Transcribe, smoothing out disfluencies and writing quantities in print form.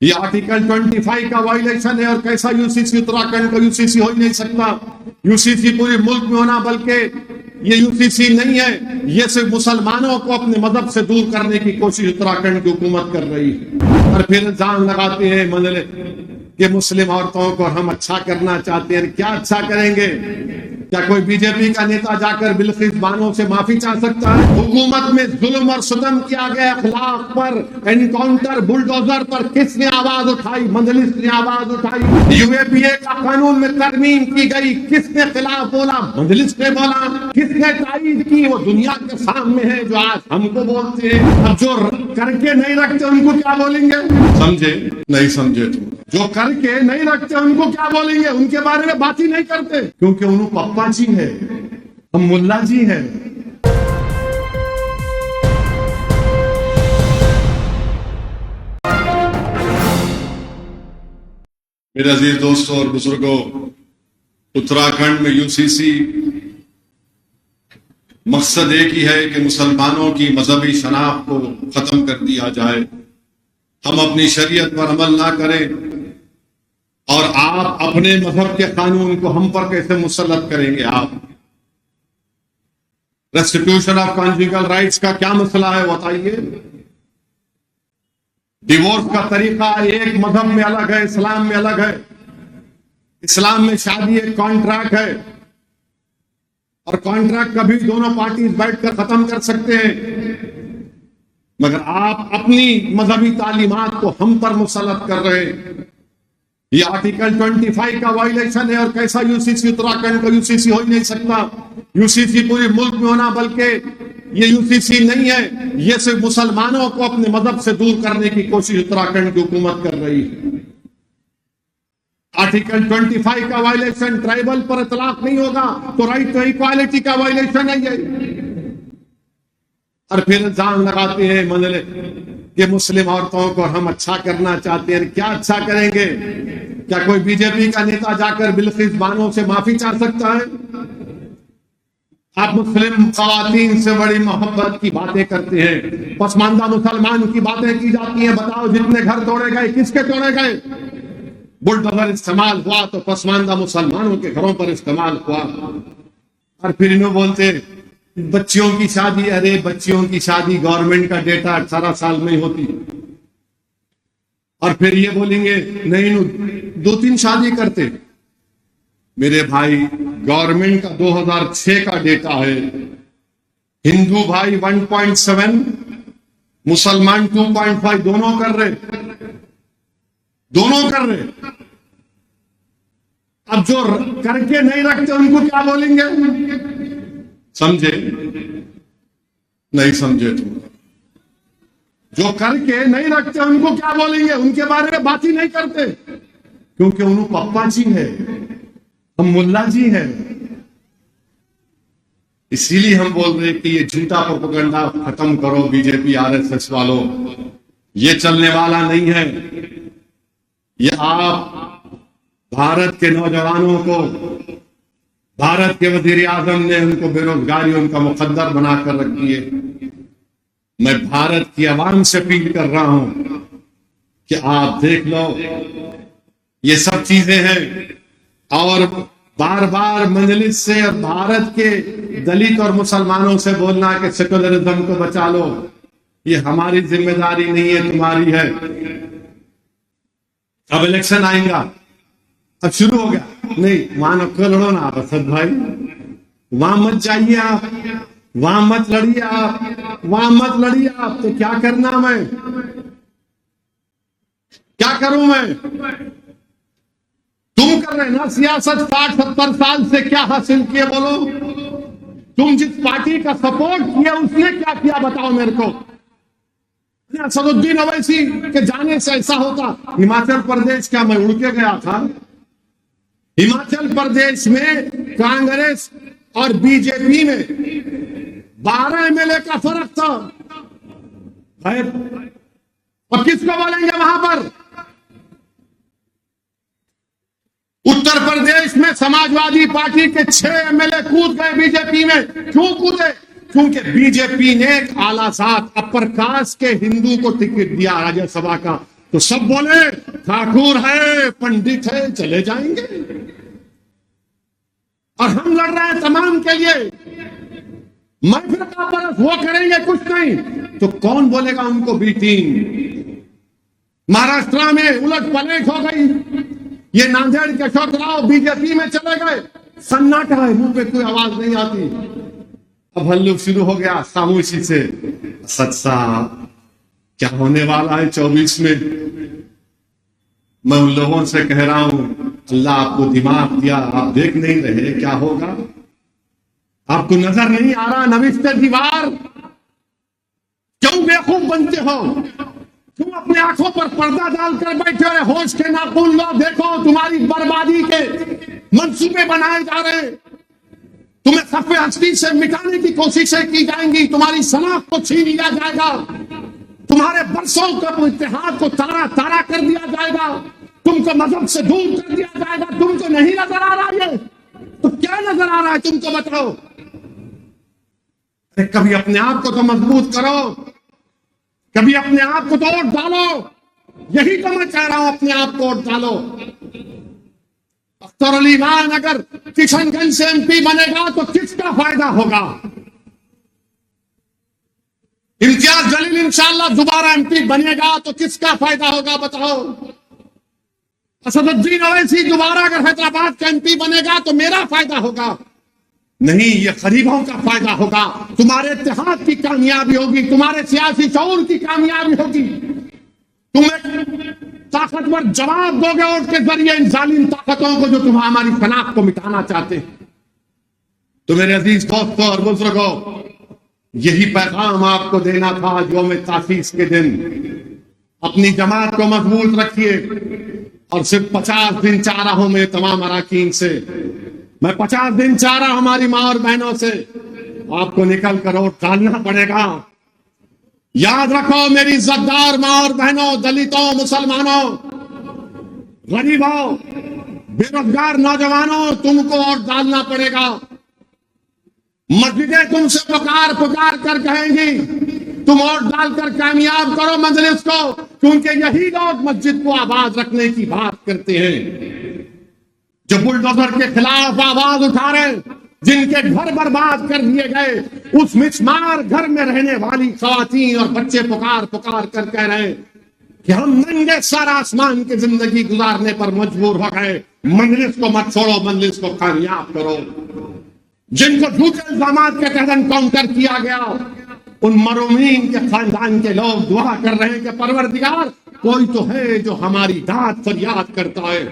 ये आर्टिकल 25 का वायलेशन है। और कैसा यूसीसी, उत्तराखंड का यूसीसी हो ही नहीं सकता। यूसीसी पूरे मुल्क में होना, बल्कि ये यूसीसी नहीं है, ये सिर्फ मुसलमानों को अपने मजहब से दूर करने की कोशिश उत्तराखंड की हुकूमत कर रही है। और फिर इल्जाम लगाते हैं कि मुस्लिम औरतों को हम अच्छा करना चाहते हैं। क्या अच्छा करेंगे? क्या कोई बीजेपी का नेता जाकर बिल्किस बानो से माफी चाह सकता है? हुकूमत में जुल्म और सितम किया गया, अखलाक पर, एनकाउंटर, बुलडोजर पर किसने आवाज उठाई? मजलिस ने आवाज उठाई। यूएपीए का कानून में तरमीम की गई, किसने खिलाफ बोला? मजलिस ने बोला। किसने तायीद की? वो दुनिया के सामने है जो आज हमको बोलते हैं। अब जो करके नहीं रखते उनको क्या बोलेंगे? समझे नहीं समझे? जो करके नहीं रखते उनको क्या बोलेंगे? उनके बारे में बात ही नहीं करते, क्योंकि उनको पप्पा जी है, हम मुल्ला जी हैं। मेरे अजीज दोस्तों और बुजुर्गों, उत्तराखंड में यूसीसी मकसद एक ही है कि मुसलमानों की मजहबी शनाख्त को खत्म कर दिया जाए। हम अपनी शरीयत पर अमल ना करें और आप अपने मजहब के कानून को हम पर कैसे मुसल्लत करेंगे? आप रेस्टिट्यूशन ऑफ कॉन्जुगल राइट्स का क्या मसला है बताइए। डिवोर्स का तरीका एक मजहब में अलग है, इस्लाम में अलग है। इस्लाम में शादी एक कॉन्ट्रैक्ट है और कॉन्ट्रैक्ट कभी दोनों पार्टी बैठकर खत्म कर सकते हैं, मगर आप अपनी मजहबी तालीमात को हम पर मुसल्लत कर रहे हैं। ये आर्टिकल 25 का वायलेशन है। और कैसा यूसीसी, उत्तराखंड का यूसीसी हो ही नहीं सकता। यूसीसी पूरे मुल्क में होना, बल्कि ये यूसीसी नहीं है, ये सिर्फ मुसलमानों को अपने मजहब से दूर करने की कोशिश उत्तराखंड की हुकूमत कर रही है। आर्टिकल 25 का वायलेशन, ट्राइबल पर इतलाक नहीं होगा तो राइट टू इक्वालिटी का वायलेशन है ये। और फिर इल्जाम लगाते हैं कि मुस्लिम औरतों को हम अच्छा करना चाहते हैं। क्या अच्छा करेंगे? क्या कोई बीजेपी का नेता जाकर बिल्किस बानो से माफी चाह सकता है? आप मुस्लिम खवातीन से बड़ी मोहब्बत की बातें करते हैं, पसमानदा मुसलमान की बातें की जाती हैं। बताओ, जितने घर तोड़े गए किसके तोड़े गए? बुलडोजर इस्तेमाल हुआ तो पसमानदा मुसलमानों के घरों पर इस्तेमाल हुआ। और फिर इन्हों बोलते बच्चियों की शादी, अरे बच्चियों की शादी गवर्नमेंट का डेटा 18 साल में होती। और फिर ये बोलेंगे नहीं 2-3 शादी करते। मेरे भाई, गवर्नमेंट का 2006 का डेटा है। हिंदू भाई 1.7, मुसलमान 2.5, दोनों कर रहे। अब जो करके नहीं रखते उनको क्या बोलेंगे? समझे नहीं समझे? जो करके नहीं रखते उनको क्या बोलेंगे? उनके बारे में बात ही नहीं करते, क्योंकि उनको पप्पा जी है, हम मुल्ला जी हैं। इसीलिए हम बोल रहे कि ये झूठा प्रोपेगेंडा खत्म करो बीजेपी आरएसएस वालों। ये चलने वाला नहीं है। ये आप भारत के नौजवानों को, भारत के वजीर आजम ने उनको बेरोजगारी उनका मुकद्दर बनाकर रख दिए। मैं भारत की आवाम से अपील कर रहा हूं कि आप देख लो, ये सब चीजें हैं। और बार बार मजलिस से और भारत के दलित और मुसलमानों से बोलना कि सेकुलरिज्म को बचा लो, ये हमारी जिम्मेदारी नहीं है, तुम्हारी है। अब इलेक्शन आएगा, अब शुरू हो गया, नहीं वहां न लड़ो ना आप असद भाई, वहां मत जाइए आप, वहां मत लड़िए आप, वहां मत लड़िए आप। तो क्या करना? मैं क्या करूं? मैं तुम कर रहे ना सियासत 60-70 साल से, क्या हासिल किए बोलो? तुम जिस पार्टी का सपोर्ट किया उसने क्या किया बताओ मेरे को। असदुद्दीन ओवैसी के जाने से ऐसा होता। हिमाचल प्रदेश, क्या मैं उड़ के गया था? हिमाचल प्रदेश में कांग्रेस और बीजेपी में 12 एमएलए का फर्क था। और किसको बोलेंगे वहां पर? उत्तर प्रदेश में समाजवादी पार्टी के 6 एमएलए कूद गए बीजेपी में। क्यों कूदे? क्योंकि बीजेपी ने एक आलाजात अपर कास्ट के हिंदू को टिकट दिया राज्यसभा का। तो सब बोले ठाकुर है, पंडित है, चले जाएंगे, और हम लड़ रहे हैं तमाम के लिए, महफिल का परस वो करेंगे कुछ नहीं, तो कौन बोलेगा उनको बी टीम? महाराष्ट्र में उलट पलट हो गई, ये नांदेड़ के अशोक राव बीजेपी में चले गए, सन्नाटा है, मुंह पे कोई आवाज नहीं आती। अब हल्लुक शुरू हो गया खामोशी से। सच साहब क्या होने वाला है 24 में? मैं उन लोगों से कह रहा हूं, अल्लाह आपको दिमाग दिया, आप देख नहीं रहे क्या होगा? आपको नजर नहीं आ रहा नविश्ते दीवार? क्यों बेवकूफ बनते हो? तुम अपने आंखों पर पर्दा डालकर बैठे हो, होश के नाखून लो, देखो तुम्हारी बर्बादी के मंसूबे बनाए जा रहे हैं, तुम्हें सफ़े हस्ती से मिटाने की कोशिशें की जाएंगी, तुम्हारी शनाख्त को छीन लिया जाएगा, तुम्हारे बरसों का इतिहास को तारा तारा कर दिया जाएगा, तुमको मजहब से दूर कर दिया जाएगा। तुमको नहीं नजर आ रहा है? तो क्या नजर आ रहा है तुमको, बताओ? अरे कभी अपने आप को तो मजबूत करो, कभी अपने आप को तो वोट डालो। यही तो मैं कह रहा हूं, अपने आप को वोट डालो। अख्तर अली खान अगर किशनगंज से एमपी बनेगा तो किसका फायदा होगा? इम्तियाज जलील इंशाअल्लाह दोबारा एमपी बनेगा तो किसका फायदा होगा, बताओ? असदुद्दीन ओवैसी दोबारा अगर हैदराबाद का एमपी बनेगा तो मेरा फायदा होगा? नहीं, ये गरीबों का फायदा होगा, तुम्हारे इत्तेहाद की कामयाबी होगी, तुम्हारे सियासी शऊर की कामयाबी होगी। तुम एक ताकतवर जवाब दोगे वोट के जरिए इन जालिम ताकतों को जो तुम हमारी शनाख्त को मिटाना चाहते हैं। तो मेरे अजीज दोस्तों और बुजुर्गों, यही पैगाम आपको देना था यौम तासीस के दिन। अपनी जमात को मजबूत रखिए, और सिर्फ 50 दिन चाह रहा हूं मैं तमाम अराकीन से, मैं 50 दिन चाह रहा हूं हमारी मां और बहनों से, आपको निकल कर वोट डालना पड़ेगा। याद रखो मेरी इज्जतदार मां और बहनों, दलितों, मुसलमानों, गरीबों, बेरोजगार नौजवानों, तुमको वोट डालना पड़ेगा। मस्जिदें तुमसे पुकार पुकार कर कहेंगी तुम वोट डालकर कामयाब करो मजलिस को, क्योंकि यही लोग मस्जिद को आबाद रखने की बात करते हैं, जो बुलडोजर के खिलाफ आवाज उठा रहे, जिनके घर बर्बाद कर दिए गए, उस मिसमार घर में रहने वाली खवातीन और बच्चे पुकार पुकार कर कह रहे हैं कि हम नंगे सर आसमान की जिंदगी गुजारने पर मजबूर हो गए। मजलिस को मत छोड़ो, मजलिस को कामयाब करो। जिनको झूठे इल्जामात के तहत एनकाउंटर किया गया, उन मरूमीन के खानदान के लोग दुआ कर रहे हैं कि परवरदिगार कोई तो है जो हमारी दाद फरियाद करता है।